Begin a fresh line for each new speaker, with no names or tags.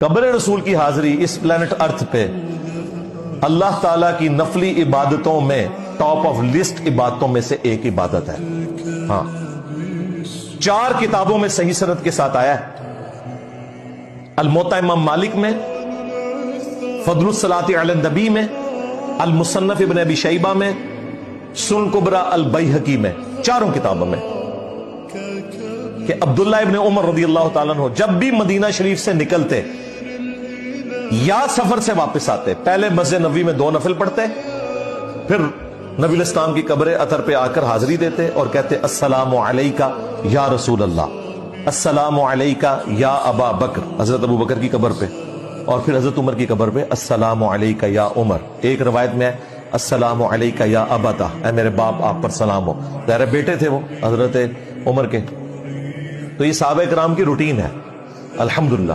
قبر رسول کی حاضری اس پلانٹ ارتھ پہ اللہ تعالیٰ کی نفلی عبادتوں میں ٹاپ آف لسٹ عبادتوں میں سے ایک عبادت ہے. ہاں 4 کتابوں میں صحیح سند کے ساتھ آیا ہے. الموطا امام مالک میں، فضل الصلاۃ علی النبی میں، المصنف ابن ابی شیبہ میں، سنن کبری البیہقی میں، 4 کتابوں میں کہ عبداللہ ابن عمر رضی اللہ تعالیٰ عنہ جب بھی مدینہ شریف سے نکلتے یا سفر سے واپس آتے، پہلے مسجد نبوی میں 2 نفل پڑھتے، پھر نبی الاسلام کی قبر اطہر پہ آ کر حاضری دیتے اور کہتے السلام علیکہ یا رسول اللہ، السلام علیکہ یا ابا بکر، حضرت ابو بکر کی قبر پہ، اور پھر حضرت عمر کی قبر پہ السلام علیکہ یا عمر. ایک روایت میں ہے السلام علیکہ یا ابتا، اے میرے باپ آپ پر سلام ہو. ظاہر بیٹے تھے وہ حضرت عمر کے. تو یہ صحابہ کرام کی روٹین ہے الحمدللہ.